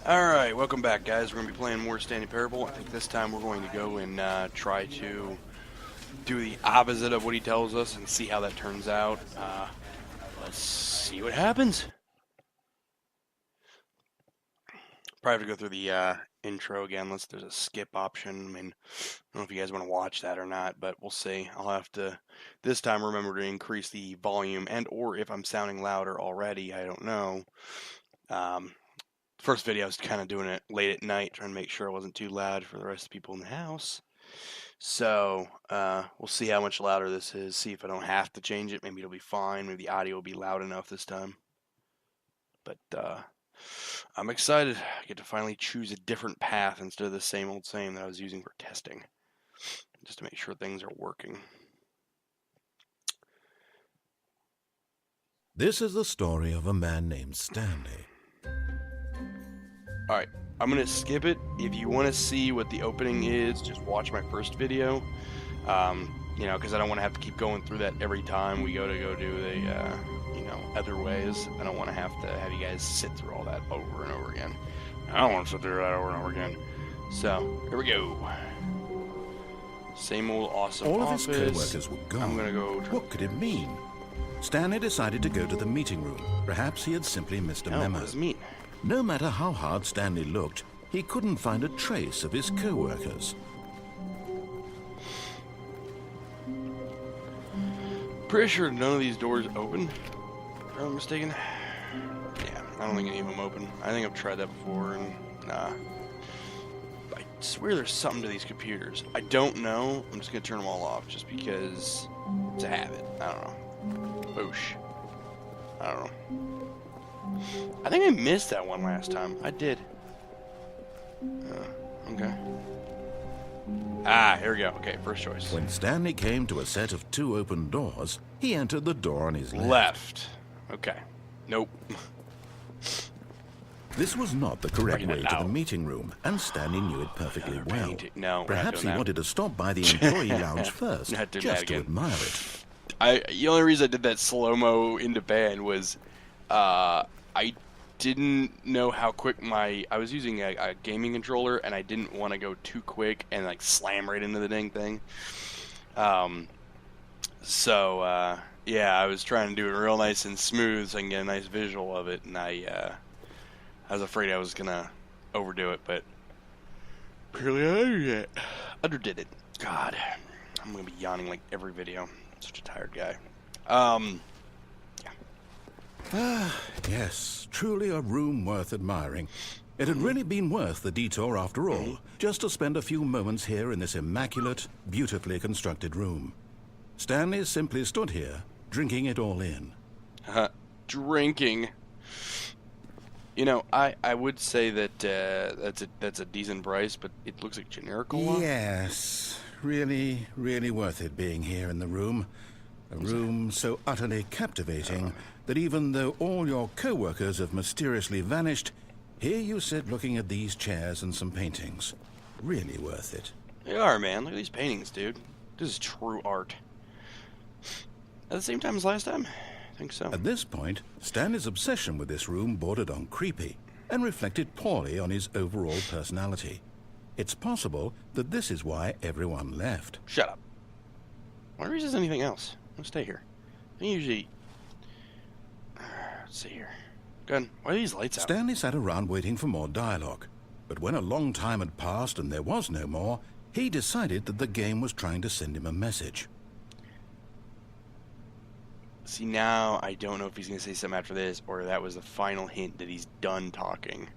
Alright, welcome back, guys. We're going to be playing more Stanley Parable. I think this time we're going to go and try to do the opposite of what he tells us and see how that turns out. Let's see what happens. Probably have to go through the intro again. There's a skip option. I mean, I don't know if you guys want to watch that or not, but we'll see. I'll have to, this time, remember to increase the volume and or if I'm sounding louder already, I don't know. First video I was kind of doing it late at night, trying to make sure I wasn't too loud for the rest of the people in the house. So we'll see how much louder this is, see if I don't have to change it. Maybe it'll be fine. Maybe the audio will be loud enough this time. But I'm excited. I get to finally choose a different path instead of the same old same that I was using for testing, just to make sure things are working. This is the story of a man named Stanley. Alright, I'm going to skip it. If you want to see what the opening is, just watch my first video. You know, because I don't want to have to keep going through that every time we go do the, you know, other ways. I don't want to have you guys sit through all that over and over again. I don't want to sit through that over and over again. So, here we go. Same old awesome All of office. his co-workers were gone. I'm going to go... What could it mean? Stanley decided to go to the meeting room. Perhaps he had simply missed a memo. What does it mean? No matter how hard Stanley looked, he couldn't find a trace of his co-workers. Pretty sure none of these doors open, if I'm not mistaken. Yeah, I don't think any of them open. I think I've tried that before, and nah. I swear there's something to these computers. I don't know. I'm just going to turn them all off, just because it's a habit. I don't know. Boosh. I don't know. I think I missed that one last time. I did. Okay. Ah, here we go. Okay, first choice. When Stanley came to a set of two open doors, he entered the door on his left. Left. Okay. Nope. This was not the correct way to the meeting room, and Stanley knew it perfectly well. No, perhaps he wanted to stop by the employee lounge first, just to admire it. The only reason I did that slow-mo into band was I didn't know how quick I was using a gaming controller, and I didn't want to go too quick and like slam right into the dang thing. Yeah, I was trying to do it real nice and smooth so I can get a nice visual of it, and I was afraid I was gonna overdo it, but apparently I underdid it. God, I'm gonna be yawning like every video. I'm such a tired guy. Yes, truly a room worth admiring. It had really been worth the detour after all, just to spend a few moments here in this immaculate, beautifully constructed room. Stanley simply stood here, drinking it all in. Drinking. You know, I would say that that's a decent price, but it looks like generic a lot. Yes, really, really worth it being here in the room. A room so utterly captivating that even though all your co-workers have mysteriously vanished, here you sit looking at these chairs and some paintings. Really worth it. They are, man. Look at these paintings, dude. This is true art. At the same time as last time? I think so. At this point, Stanley's obsession with this room bordered on creepy and reflected poorly on his overall personality. It's possible that this is why everyone left. Shut up. Why is there anything else? I'll stay here. I usually... Let's see here. Good. Why are these lights out? Stanley sat around waiting for more dialogue. But when a long time had passed and there was no more, he decided that the game was trying to send him a message. See, now I don't know if he's going to say something after this, or that was the final hint that he's done talking.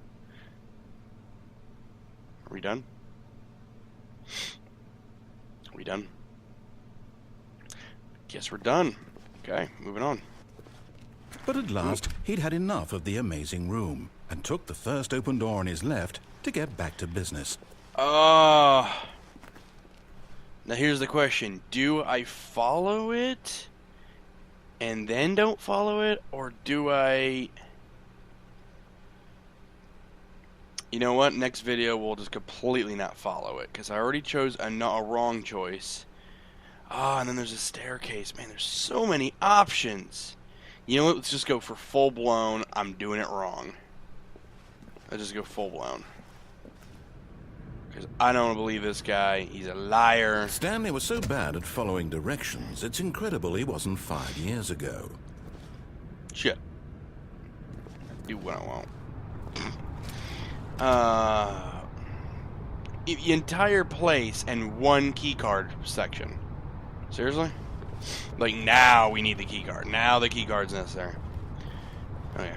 Are we done? Are we done? Guess we're done. Okay, moving on. But at last, he'd had enough of the amazing room, and took the first open door on his left to get back to business. Now here's the question. Do I follow it and then don't follow it, or do I... You know what? Next video we'll just completely not follow it, because I already chose a wrong choice. And then there's a staircase. Man, there's so many options. You know what? Let's just go for full-blown, I'm doing it wrong. Let's just go full blown. Because I don't believe this guy. He's a liar. Stanley was so bad at following directions, it's incredible he wasn't 5 years ago. Shit. Do what I want. The entire place and one keycard section. Seriously? Like, now we need the keycard. Now the keycard's necessary. Okay.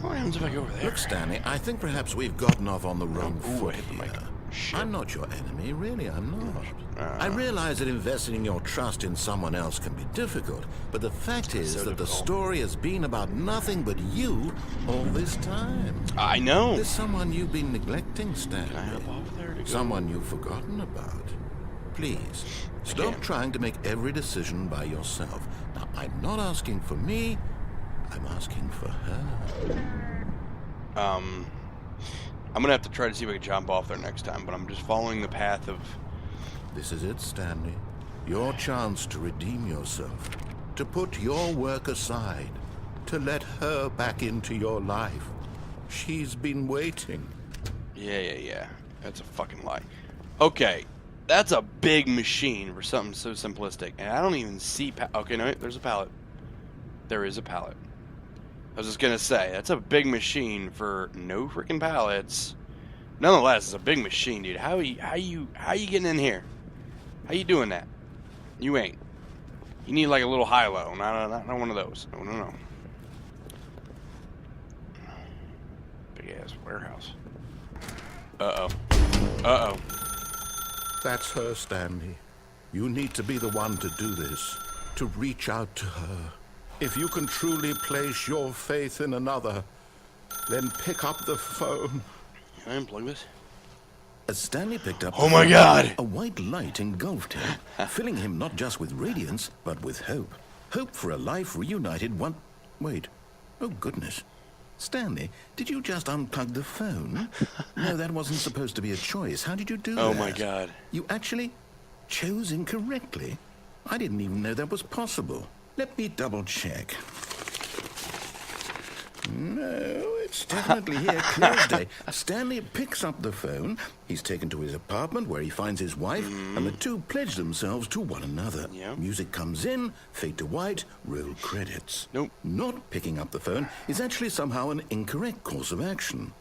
What happens if I go over there? Look, Stanley, I think perhaps we've gotten off on the wrong foot I hit the mic. here. Shit. I'm not your enemy, really, I'm not. I realize that investing your trust in someone else can be difficult, but the fact is so that the difficult. story has been about nothing but you all this time. I know. There's someone you've been neglecting, Stanley. Can I hop off there to go? Someone you've forgotten about. Please, stop can't. trying to make every decision by yourself. Now, I'm not asking for me, I'm asking for her. I'm gonna have to try to see if I can jump off there next time, but I'm just following the path of... This is it, Stanley. Your chance to redeem yourself. To put your work aside. To let her back into your life. She's been waiting. Yeah. That's a fucking lie. Okay. That's a big machine for something so simplistic. And I don't even see... Okay, no, there's a pallet. There is a pallet. I was just gonna say, that's a big machine for no freaking pallets. Nonetheless, it's a big machine, dude. How you getting in here? How you doing that? You ain't. You need like a little high-low, not one of those. No. Big ass warehouse. Uh-oh. That's her, Stanley. You need to be the one to do this. To reach out to her. If you can truly place your faith in another, then pick up the phone. Can I unplug this? As Stanley picked up Oh my God! a white light engulfed him, filling him not just with radiance, but with hope. Hope for a life reunited one... Wait. Oh, goodness. Stanley, did you just unplug the phone? No, that wasn't supposed to be a choice. How did you do that? Oh my God. You actually chose incorrectly? I didn't even know that was possible. Let me double check. No, it's definitely here, clear as day. Stanley picks up the phone. He's taken to his apartment where he finds his wife, and the two pledge themselves to one another. Yeah. Music comes in, fade to white, roll credits. Nope. Not picking up the phone is actually somehow an incorrect course of action.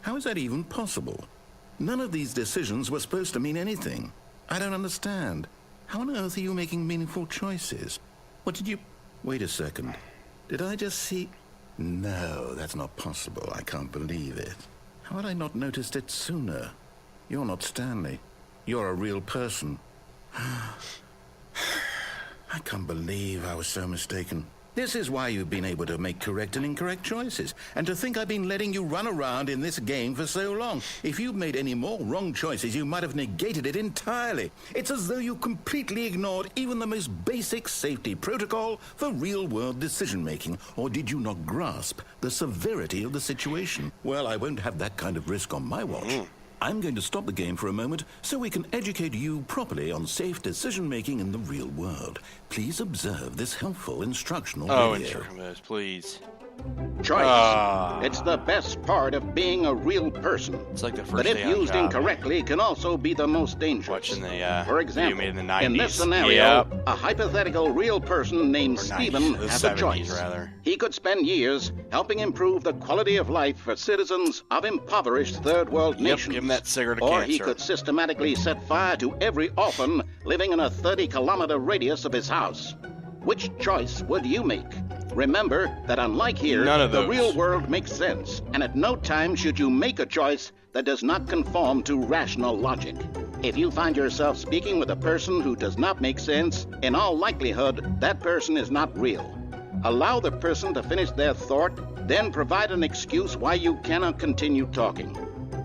How is that even possible? None of these decisions were supposed to mean anything. I don't understand. How on earth are you making meaningful choices? What did you... Wait a second. Did I just see... No, that's not possible. I can't believe it. How had I not noticed it sooner? You're not Stanley. You're a real person. I can't believe I was so mistaken. This is why you've been able to make correct and incorrect choices. And to think I've been letting you run around in this game for so long. If you'd made any more wrong choices, you might have negated it entirely. It's as though you completely ignored even the most basic safety protocol for real-world decision-making. Or did you not grasp the severity of the situation? Well, I won't have that kind of risk on my watch. I'm going to stop the game for a moment so we can educate you properly on safe decision-making in the real world. Please observe this helpful instructional video. Instruction videos, please. Choice. It's the best part of being a real person. It's like the first But day if on used job. incorrectly, can also be the most dangerous. Watching the For example, video made in the 90s. in this scenario, Yep. a hypothetical real person named Or 90s, Stephen the has a 70s choice. rather. He could spend years helping improve the quality of life for citizens of impoverished third world Yep, nations. give him that cigarette of Or cancer. he could systematically set fire to every orphan living in a 30-kilometer radius of his house. Which choice would you make? Remember that unlike here, None of the those. real world makes sense, and at no time should you make a choice that does not conform to rational logic. If you find yourself speaking with a person who does not make sense, in all likelihood, that person is not real. Allow the person to finish their thought, then provide an excuse why you cannot continue talking.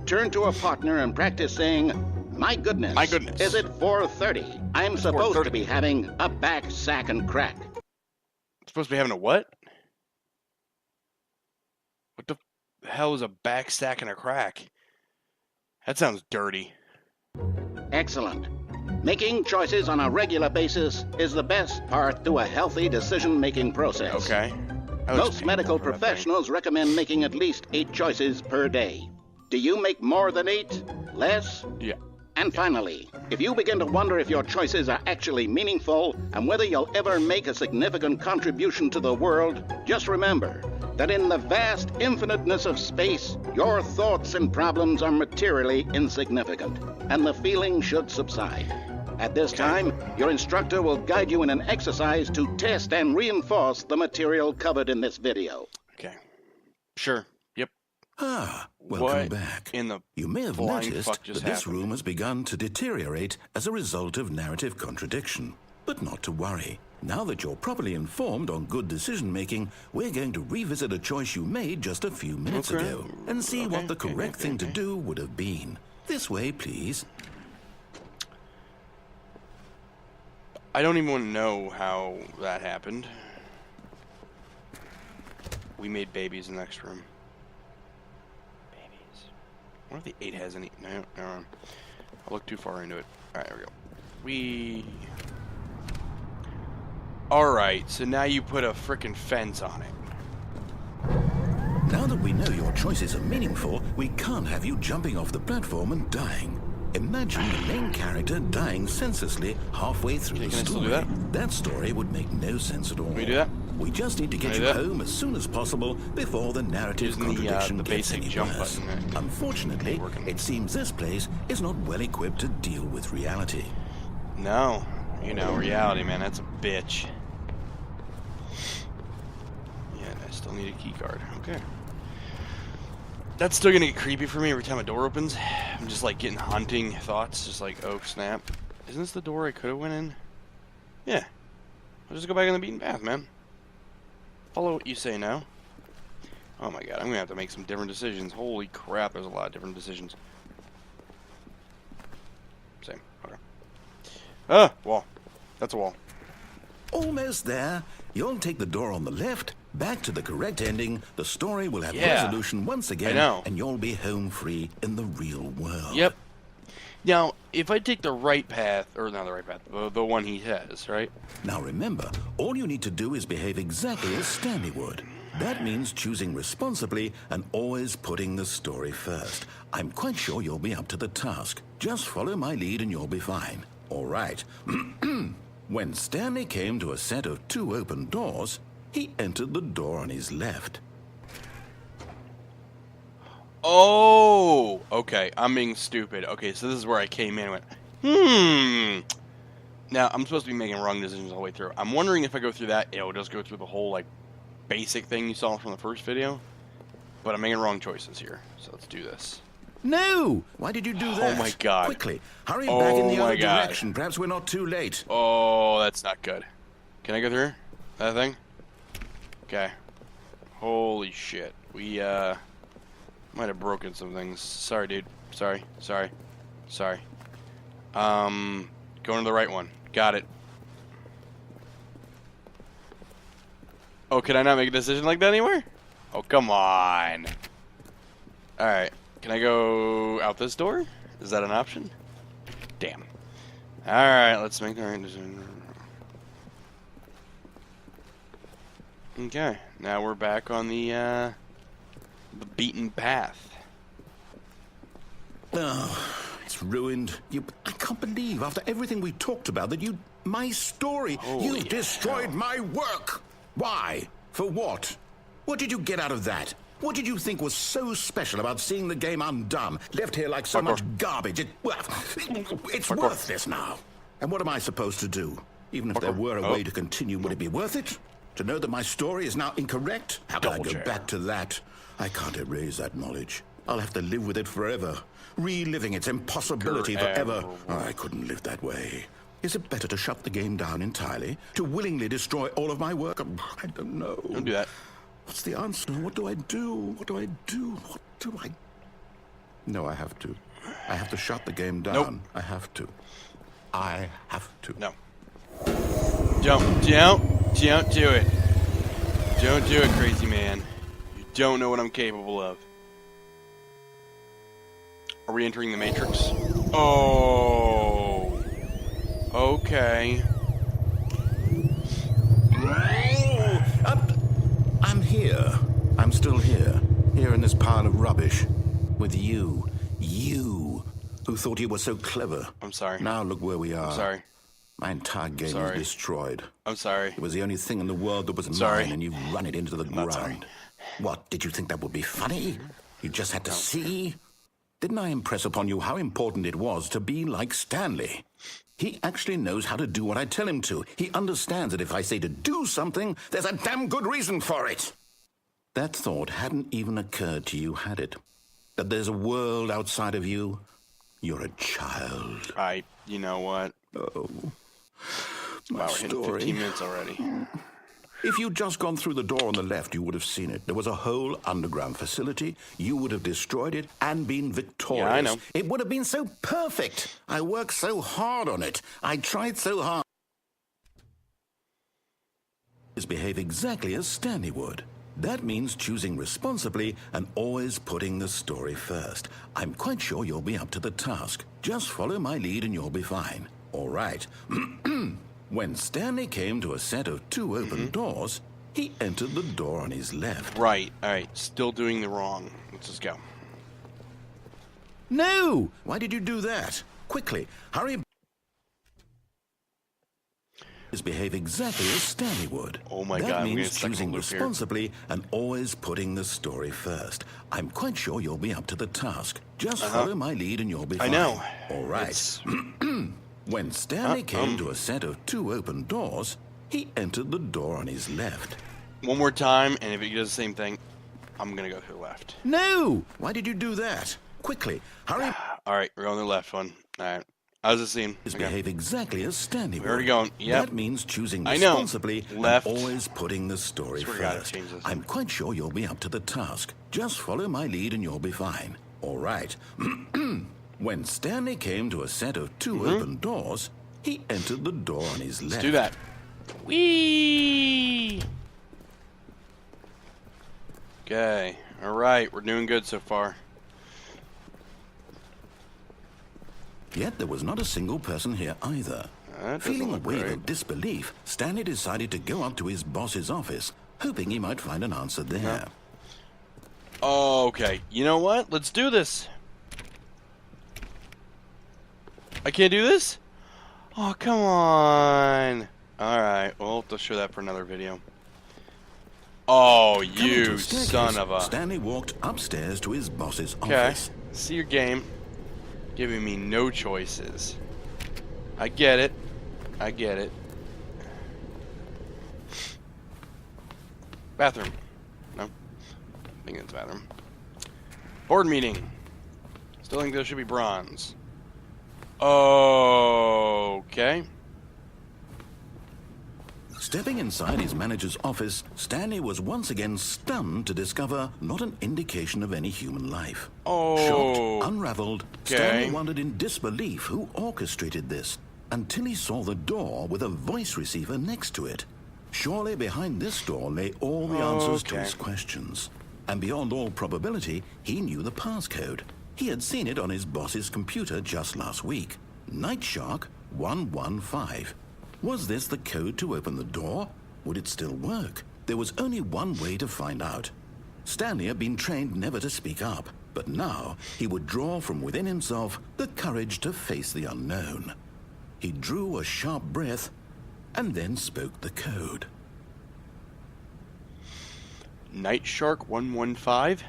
Turn to a partner and practice saying, My goodness, is it 4:30? I'm supposed 4:30. to be having a back sack and crack. Supposed to be having a what? What the hell is a back stack and a crack? That sounds dirty. Excellent. Making choices on a regular basis is the best part to a healthy decision-making process. Okay. Most medical painful for that thing. professionals recommend making at least 8 choices per day. Do you make more than 8? Less? Yeah. And finally, if you begin to wonder if your choices are actually meaningful and whether you'll ever make a significant contribution to the world, just remember that in the vast infiniteness of space, your thoughts and problems are materially insignificant, and the feeling should subside. At this time, your instructor will guide you in an exercise to test and reinforce the material covered in this video. Okay. Sure. Yep. Ah, welcome What back. in the You may have flying noticed fuck that just this happened? room has begun to deteriorate as a result of narrative contradiction. But not to worry. Now that you're properly informed on good decision-making, we're going to revisit a choice you made just a few minutes Okay. ago and see Okay, what the okay, correct okay, thing to okay. do would have been. This way, please. I don't even want to know how that happened. We made babies in the next room. Babies. I wonder if the 8 has any. No, no. I'll look too far into it. Alright, there we go. Alright, so now you put a frickin' fence on it. Now that we know your choices are meaningful, we can't have you jumping off the platform and dying. Imagine the main character dying senselessly halfway through the Can I still story. do that? That story would make no sense at all. Can we do that? We just need to get Can I you do that? home as soon as possible before the narrative Using contradiction the gets basic any jump worse. button, right? Unfortunately, Ain't working. it seems this place is not well equipped to deal with reality. No. You know, reality, man, that's a bitch. Yeah, and I still need a key card. Okay. That's still gonna get creepy for me every time a door opens. I'm just like getting haunting thoughts, just like, oh snap. Isn't this the door I could have went in? Yeah. I'll just go back on the beaten path, man. Follow what you say now. Oh my god, I'm gonna have to make some different decisions. Holy crap, there's a lot of different decisions. Same. Okay. Ah, wall. That's a wall. Almost there. You'll take the door on the left, back to the correct ending. The story will have Yeah. resolution once again, know. and you'll be home free in the real world. Yep. Now, if I take the right path, or not the right path, the one he has, right? Now remember, all you need to do is behave exactly as Stanley would. That means choosing responsibly and always putting the story first. I'm quite sure you'll be up to the task. Just follow my lead and you'll be fine. All right. When Stanley came to a set of 2 open doors, he entered the door on his left. Oh, okay. I'm being stupid. Okay, so this is where I came in and went, Now, I'm supposed to be making wrong decisions all the way through. I'm wondering if I go through that, it'll just go through the whole, like, basic thing you saw from the first video. But I'm making wrong choices here, so let's do this. No! Why did you do that? my God. Quickly, hurry back in the Oh my other God. direction. Perhaps we're not too late. Oh, that's not good. Can I go through that thing? Okay. Holy shit. We, might have broken some things. Sorry, dude. Sorry. Going to the right one. Got it. Oh, can I not make a decision like that anymore? Oh, come on. Alright. Can I go out this door? Is that an option? Damn. Alright, let's make the right decision. Okay. Now we're back on the beaten path. Oh, it's ruined. I can't believe, after everything we talked about, that my story, Holy you destroyed hell. my work. Why? For what? What did you get out of that? What did you think was so special about seeing the game undone, left here like so Fuck much off. garbage? It's Fuck worthless now. And what am I supposed to do? Even if Fuck there off. were a Oh. way to continue, would it be worth it? To know that my story is now incorrect? How can I Double go check. back to that? I can't erase that knowledge. I'll have to live with it forever, reliving its impossibility forever. Oh, I couldn't live that way. Is it better to shut the game down entirely? To willingly destroy all of my work? I don't know. Don't do that. What's the answer? What do I do? What do I do? What do I... No, I have to. I have to shut the game down. Nope. I have to. I have to. No. Don't do it. Don't do it, crazy man. You don't know what I'm capable of. Are we entering the Matrix? Oh. Okay. I'm still here in this pile of rubbish, with you, who thought you were so clever. I'm sorry. Now look where we are. I'm sorry. My entire game is destroyed. I'm sorry. It was the only thing in the world that was mine, and you've run it into the ground. What, did you think that would be funny? You just had to see? Didn't I impress upon you how important it was to be like Stanley? He actually knows how to do what I tell him to. He understands that if I say to do something, there's a damn good reason for it. That thought hadn't even occurred to you, had it? That there's a world outside of you? You're a child. You know what? Oh, my Wow, we're hitting story. 15 minutes already. If you'd just gone through the door on the left, you would have seen it. There was a whole underground facility. You would have destroyed it and been victorious. Yeah, I know. It would have been so perfect. I worked so hard on it. I tried so hard. Behave exactly as Stanley would. That means choosing responsibly and always putting the story first. I'm quite sure you'll be up to the task. Just follow my lead and you'll be fine. All right. When Stanley came to a set of 2 open doors, he entered the door on his left. Right. All right. Still doing the wrong. Let's just go. No! Why did you do that? Quickly, hurry. Behave exactly as Stanley would. Oh my God, That I'm gonna means stuck in a choosing loop here. responsibly and always putting the story first. I'm quite sure you'll be up to the task. Just follow my lead and you'll be fine. I know. All right. It's- When Stanley came to a set of 2 open doors, he entered the door on his left. One more time, and if it does the same thing, I'm going to go to the left. No! Why did you do that? Quickly, hurry. All right, we're on the left one. All right. How's it seem? Behave exactly as Stanley would. We're already going. Yep. That means choosing I know. responsibly Left. and always putting the story Swear to God, first. change this. I'm quite sure you'll be up to the task. Just follow my lead and you'll be fine. All right. When Stanley came to a set of 2 open doors, he entered the door on his left. Let's do that. Whee! Okay. All right, we're doing good so far. Yet there was not a single person here either. That doesn't Feeling a look wave right. of disbelief, Stanley decided to go up to his boss's office, hoping he might find an answer there. Okay, you know what? Let's do this. I can't do this? Oh, come on. Alright, we'll have to show that for another video. Oh, Coming to you a staircase, son of a... Stanley walked upstairs to his boss's Okay, office. see your game. Giving me no choices. I get it. I get it. Bathroom. No. I think it's bathroom. Board meeting. Still think there should be bronze. Okay. Stepping inside his manager's office, Stanley was once again stunned to discover not an indication of any human life. Oh. Shocked, unraveled, Stanley wondered in disbelief who orchestrated this, until he saw the door with a voice receiver next to it. Surely behind this door lay all the answers to his questions. And beyond all probability, he knew the passcode. He had seen it on his boss's computer just last week. Night Shark 115. Was this the code to open the door? Would it still work? There was only one way to find out. Stanley had been trained never to speak up, but now he would draw from within himself the courage to face the unknown. He drew a sharp breath and then spoke the code. Night Shark 115?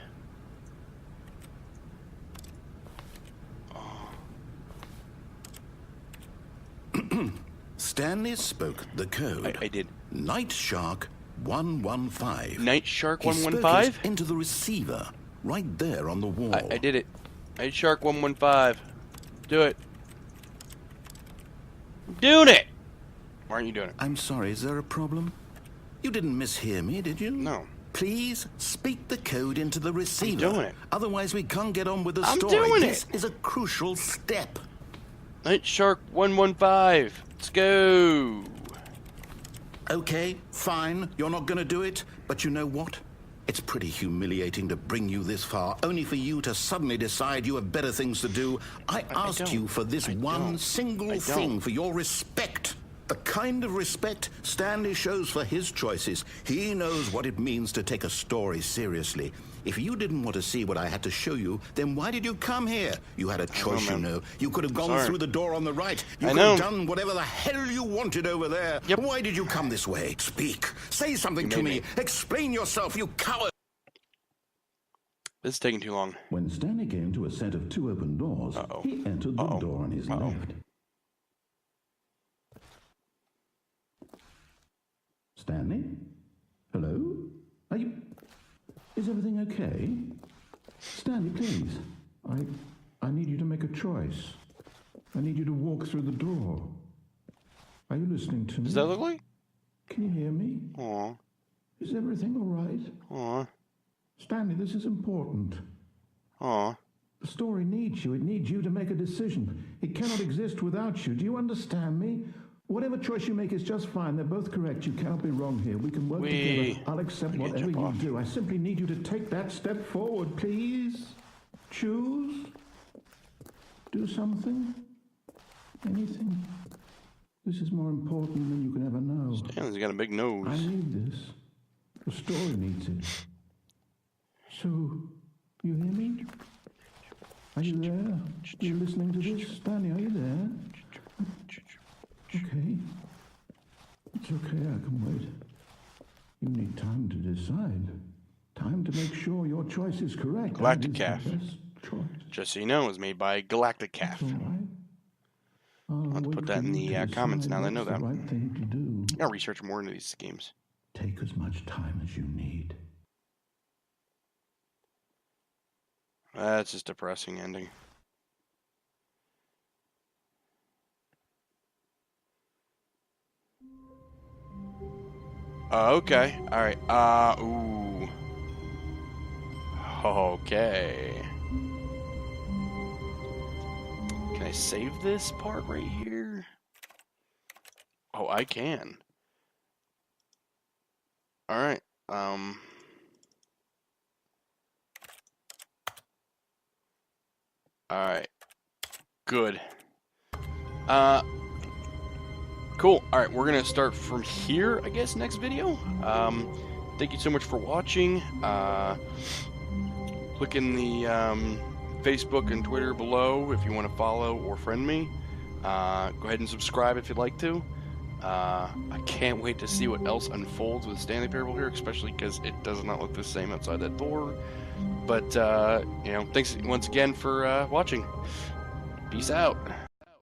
Stanley spoke the code. I did. Night Shark 115. Night Shark He spoke 115? it into the receiver, right there on the wall. I did it. Night Shark 115. Do it. I'm doing it! Why aren't you doing it? I'm sorry, is there a problem? You didn't mishear me, did you? No. Please speak the code into the receiver. doing it. Otherwise, we can't get on with the I'm story. doing This it. is a crucial step. Night Shark 115. Let's go. Okay, fine. You're not going to do it. But you know what? It's pretty humiliating to bring you this far, only for you to suddenly decide you have better things to do. I asked don't. you for this I one don't. single I thing, don't. for your respect. The kind of respect Stanley shows for his choices. He knows what it means to take a story seriously. If you didn't want to see what I had to show you, then why did you come here? You had a choice, you know. You could have gone through the door on the right. You could have done whatever the hell you wanted over there. Yep. Why did you come this way? Speak. Say something to me. Explain yourself, you coward. This is taking too long. When Stanley came to a set of 2 open doors, he entered the door on his left. Stanley? Hello? Are you... Is everything okay? Stanley, please. I need you to make a choice. I need you to walk through the door. Are you listening to me? Does that look like? Can you hear me? Aw. Is everything all right? Aw. Stanley, this is important. Aw. The story needs you. It needs you to make a decision. It cannot exist without you. Do you understand me? Whatever choice you make is just fine. They're both correct. You cannot be wrong here. We can work together. I'll accept whatever you do. I simply need you to take that step forward, please. Choose. Do something. Anything. This is more important than you can ever know. Stanley's got a big nose. I need this. The story needs it. So, you hear me? Are you there? Are you listening to this? Stanley, are you there? Okay. It's okay, I can wait. You need time to decide. Time to make sure your choice is correct. Galactic Calf. Choice. Just so you know, it was made by Galactic Calf. All right. I'll have to put that in the comments now that I know that. Right thing to do. I'll research more into these games. Take as much time as you need. That's just a depressing ending. Okay. Alright. Ooh. Okay. Can I save this part right here? Oh, I can. Alright. Alright. Good. Cool. Alright, we're gonna start from here, I guess, next video. Thank you so much for watching. Click in the Facebook and Twitter below if you want to follow or friend me. Go ahead and subscribe if you'd like to. I can't wait to see what else unfolds with Stanley Parable here, especially because it does not look the same outside that door. But, you know, thanks once again for watching. Peace out.